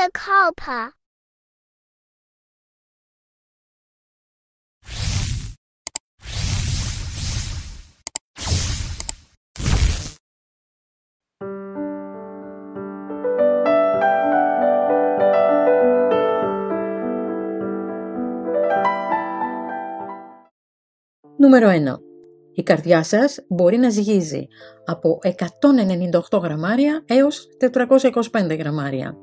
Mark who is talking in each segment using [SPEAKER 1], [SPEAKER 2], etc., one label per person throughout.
[SPEAKER 1] a kalpa.
[SPEAKER 2] Νούμερο 1. Η καρδιά σας μπορεί να ζυγίζει από 198 γραμμάρια έως 425 γραμμάρια.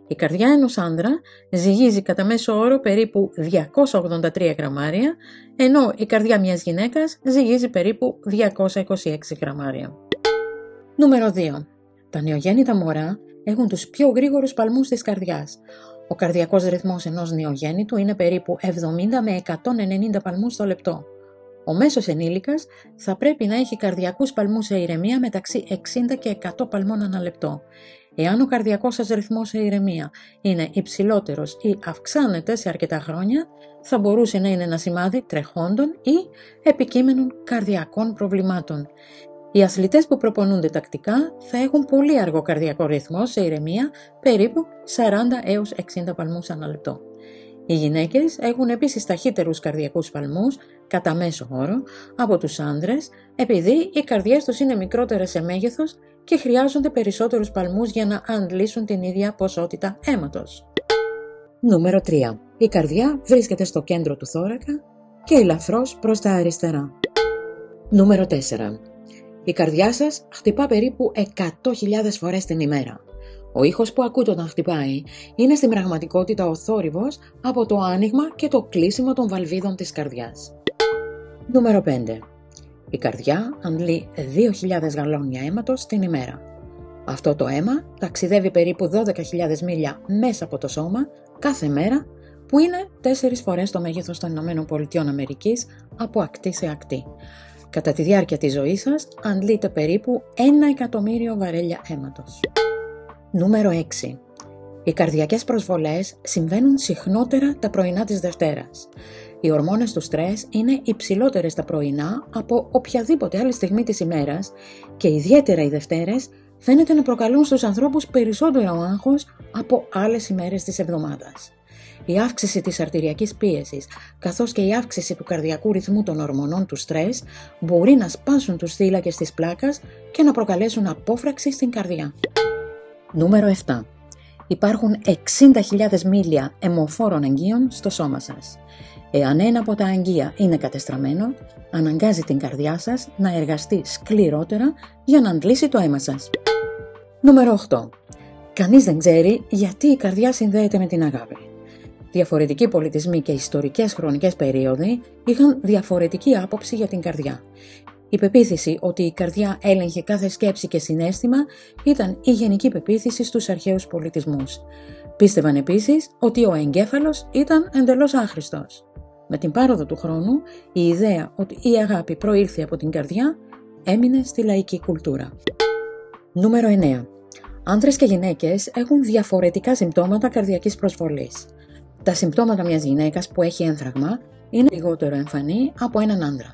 [SPEAKER 2] Η καρδιά ενός άνδρα ζυγίζει κατά μέσο όρο περίπου 283 γραμμάρια, ενώ η καρδιά μιας γυναίκας ζυγίζει περίπου 226 γραμμάρια. Νούμερο 2. Τα νεογέννητα μωρά έχουν τους πιο γρήγορους παλμούς της καρδιάς. Ο καρδιακός ρυθμός ενός νεογέννητου είναι περίπου 70 με 190 παλμούς το λεπτό. Ο μέσος ενήλικας θα πρέπει να έχει καρδιακούς παλμούς σε ηρεμία μεταξύ 60 και 100 παλμών ανά λεπτό. Εάν ο καρδιακός σας ρυθμός σε ηρεμία είναι υψηλότερος ή αυξάνεται σε αρκετά χρόνια, θα μπορούσε να είναι ένα σημάδι τρεχόντων ή επικείμενων καρδιακών προβλημάτων. Οι αθλητές που προπονούνται τακτικά θα έχουν πολύ αργό καρδιακό ρυθμό σε ηρεμία, περίπου 40 έως 60 παλμούς ανά λεπτό. Οι γυναίκες έχουν επίσης ταχύτερους καρδιακούς παλμούς, κατά μέσο όρο, από τους άνδρες, επειδή οι καρδιές τους είναι μικρότερες σε μέγεθος και χρειάζονται περισσότερους παλμούς για να αντλήσουν την ίδια ποσότητα αίματος. Νούμερο 3. Η καρδιά βρίσκεται στο κέντρο του θώρακα και ελαφρώς προς τα αριστερά. Νούμερο 4. Η καρδιά σας χτυπά περίπου 100.000 φορές την ημέρα. Ο ήχος που ακούτε όταν χτυπάει είναι στην πραγματικότητα ο θόρυβος από το άνοιγμα και το κλείσιμο των βαλβίδων της καρδιάς. Νούμερο 5. Η καρδιά αντλεί 2.000 γαλόνια αίματος την ημέρα. Αυτό το αίμα ταξιδεύει περίπου 12.000 μίλια μέσα από το σώμα κάθε μέρα, που είναι 4 φορές το μέγεθος των ΗΠΑ από ακτή σε ακτή. Κατά τη διάρκεια της ζωής σας αντλείτε περίπου 1 εκατομμύριο βαρέλια αίματος. Νούμερο 6. Οι καρδιακές προσβολές συμβαίνουν συχνότερα τα πρωινά της Δευτέρας. Οι ορμόνες του στρες είναι υψηλότερες τα πρωινά από οποιαδήποτε άλλη στιγμή της ημέρας και ιδιαίτερα οι Δευτέρες φαίνεται να προκαλούν στους ανθρώπους περισσότερο άγχος από άλλες ημέρες της εβδομάδας. Η αύξηση της αρτηριακής πίεσης καθώς και η αύξηση του καρδιακού ρυθμού των ορμονών του στρες μπορεί να σπάσουν τους θύλακες της πλάκας και να προκαλέσουν απόφραξη στην καρδιά. Νούμερο 7. Υπάρχουν 60.000 μίλια αιμοφόρων αγγείων στο σώμα σας. Εάν ένα από τα αγγεία είναι κατεστραμμένο, αναγκάζει την καρδιά σας να εργαστεί σκληρότερα για να αντλήσει το αίμα σας. Νούμερο 8. Κανείς δεν ξέρει γιατί η καρδιά συνδέεται με την αγάπη. Διαφορετικοί πολιτισμοί και ιστορικές χρονικές περίοδοι είχαν διαφορετική άποψη για την καρδιά. Η πεποίθηση ότι η καρδιά έλεγχε κάθε σκέψη και συναίσθημα ήταν η γενική πεποίθηση στους αρχαίους πολιτισμούς. Πίστευαν επίσης ότι ο εγκέφαλος ήταν εντελώς άχρηστος. Με την πάροδο του χρόνου, η ιδέα ότι η αγάπη προήλθε από την καρδιά έμεινε στη λαϊκή κουλτούρα. Νούμερο 9. Άνδρες και γυναίκες έχουν διαφορετικά συμπτώματα καρδιακής προσβολής. Τα συμπτώματα μιας γυναίκας που έχει ένφραγμα είναι λιγότερο εμφανή από έναν άνδρα.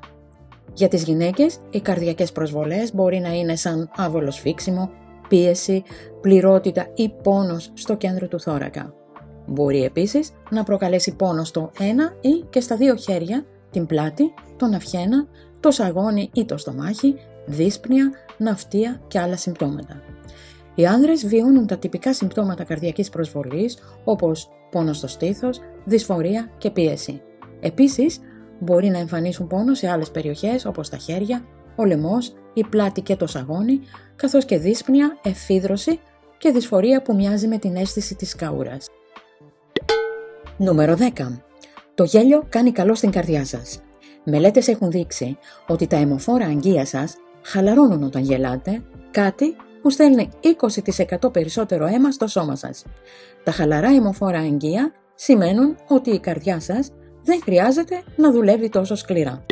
[SPEAKER 2] Για τις γυναίκες, οι καρδιακές προσβολές μπορεί να είναι σαν άβολο σφίξιμο, πίεση, πληρότητα ή πόνος στο κέντρο του θώρακα. Μπορεί επίσης να προκαλέσει πόνο στο ένα ή και στα δύο χέρια, την πλάτη, τον αυχένα, το σαγόνι ή το στομάχι, δύσπνοια, ναυτία και άλλα συμπτώματα. Οι άνδρες βιώνουν τα τυπικά συμπτώματα καρδιακής προσβολής όπως πόνο στο στήθος, δυσφορία και πίεση. Επίσης, μπορεί να εμφανίσουν πόνο σε άλλες περιοχές όπως τα χέρια, ο λαιμός, η πλάτη και το σαγόνι, καθώς και δύσπνοια, εφίδρωση και δυσφορία που μοιάζει με την αίσθηση της καούρας. Νούμερο 10. Το γέλιο κάνει καλό στην καρδιά σας. Μελέτες έχουν δείξει ότι τα αιμοφόρα αγγεία σας χαλαρώνουν όταν γελάτε, κάτι που στέλνει 20% περισσότερο αίμα στο σώμα σας. Τα χαλαρά αιμοφόρα αγγεία σημαίνουν ότι η καρδιά σας δεν χρειάζεται να δουλεύει τόσο σκληρά.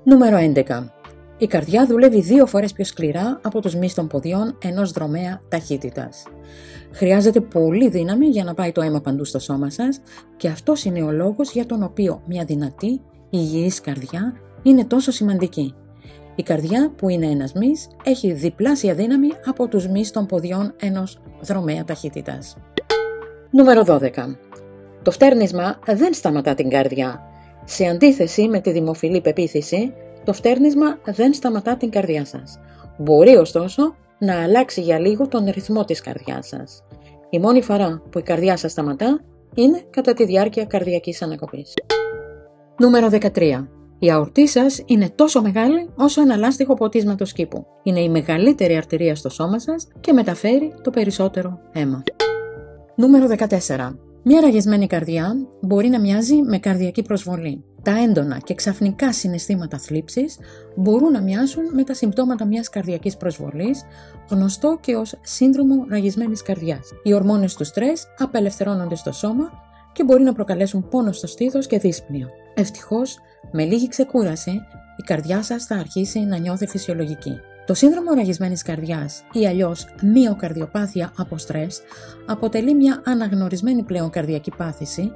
[SPEAKER 2] Νούμερο 11. Η καρδιά δουλεύει 2 φορές πιο σκληρά από τους μυς των ποδιών ενός δρομέα ταχύτητας. Χρειάζεται πολύ δύναμη για να πάει το αίμα παντού στο σώμα σας και αυτός είναι ο λόγος για τον οποίο μια δυνατή, υγιής καρδιά είναι τόσο σημαντική. Η καρδιά, που είναι ένας μυς, έχει διπλάσια δύναμη από τους μυς των ποδιών ενός δρομέα ταχύτητας. Νούμερο 12. Το φτέρνισμα δεν σταματά την καρδιά. Σε αντίθεση με τη δημοφιλή πεποίθηση, το φτέρνισμα δεν σταματά την καρδιά σας. Μπορεί ωστόσο να αλλάξει για λίγο τον ρυθμό της καρδιάς σας. Η μόνη φορά που η καρδιά σας σταματά είναι κατά τη διάρκεια καρδιακής ανακοπής. Νούμερο 13. Η αορτή σας είναι τόσο μεγάλη όσο ένα λάστιχο ποτίσματος κήπου. Είναι η μεγαλύτερη αρτηρία στο σώμα σας και μεταφέρει το περισσότερο αίμα. Νούμερο 14. Μια ραγισμένη καρδιά μπορεί να μοιάζει με καρδιακή προσβολή. Τα έντονα και ξαφνικά συναισθήματα θλίψης μπορούν να μοιάζουν με τα συμπτώματα μιας καρδιακής προσβολής, γνωστό και ως σύνδρομο ραγισμένης καρδιάς. Οι ορμόνες του στρες απελευθερώνονται στο σώμα και μπορεί να προκαλέσουν πόνο στο στήθος και δύσπνοια. Ευτυχώς, με λίγη ξεκούραση, η καρδιά σας θα αρχίσει να νιώθει φυσιολογική. Το σύνδρομο ραγισμένης καρδιάς ή αλλιώς μυοκαρδιοπάθεια από στρες αποτελεί μια αναγνωρισμένη πλέον καρδιακή πάθηση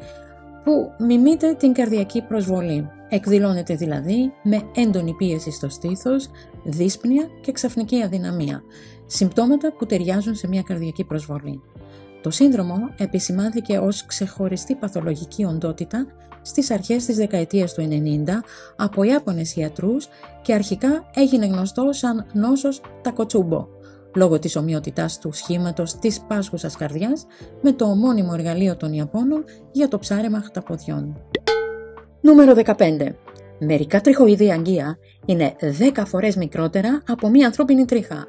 [SPEAKER 2] που μιμείται την καρδιακή προσβολή. Εκδηλώνεται δηλαδή με έντονη πίεση στο στήθος, δύσπνοια και ξαφνική αδυναμία, συμπτώματα που ταιριάζουν σε μια καρδιακή προσβολή. Το σύνδρομο επισημάνθηκε ως ξεχωριστή παθολογική οντότητα στις αρχές της δεκαετίας του 90 από Ιάπωνες ιατρούς και αρχικά έγινε γνωστό σαν νόσος Τακοτσούμπο, λόγω της ομοιότητάς του σχήματος της πάσχουσας καρδιάς με το ομώνυμο εργαλείο των Ιαπώνων για το ψάρεμα χταποδιών. Νούμερο 15. Μερικά τριχοειδή αγγεία είναι 10 φορές μικρότερα από μία ανθρώπινη τρίχα.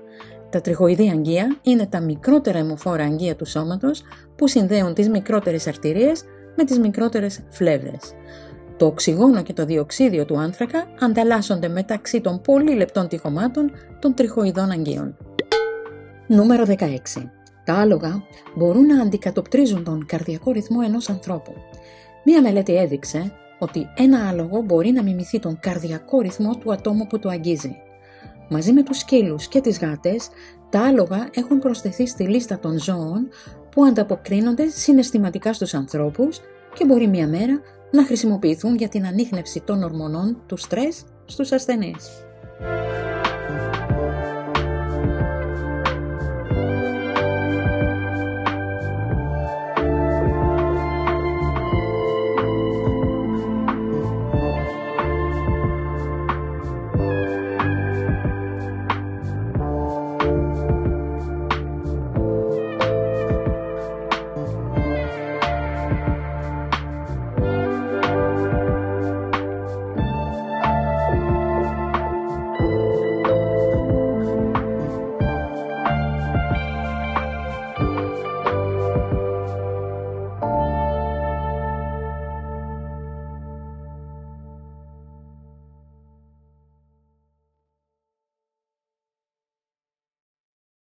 [SPEAKER 2] Τα τριχοειδή αγγεία είναι τα μικρότερα αιμοφόρα αγγεία του σώματος που συνδέουν τις μικρότερες αρτηρίες με τις μικρότερες φλέβες. Το οξυγόνο και το διοξίδιο του άνθρακα ανταλλάσσονται μεταξύ των πολύ λεπτών τυχωμάτων των τριχοειδών αγγείων. Νούμερο 16. Τα άλογα μπορούν να αντικατοπτρίζουν τον καρδιακό ρυθμό ενός ανθρώπου. Μία μελέτη έδειξε ότι ένα άλογο μπορεί να μιμηθεί τον καρδιακό ρυθμό του ατόμου που το αγγίζει. Μαζί με τους σκύλους και τις γάτες, τα άλογα έχουν προσθεθεί στη λίστα των ζώων που ανταποκρίνονται συναισθηματικά στους ανθρώπους και μπορεί μια μέρα να χρησιμοποιηθούν για την ανίχνευση των ορμονών του στρες στους ασθενείς.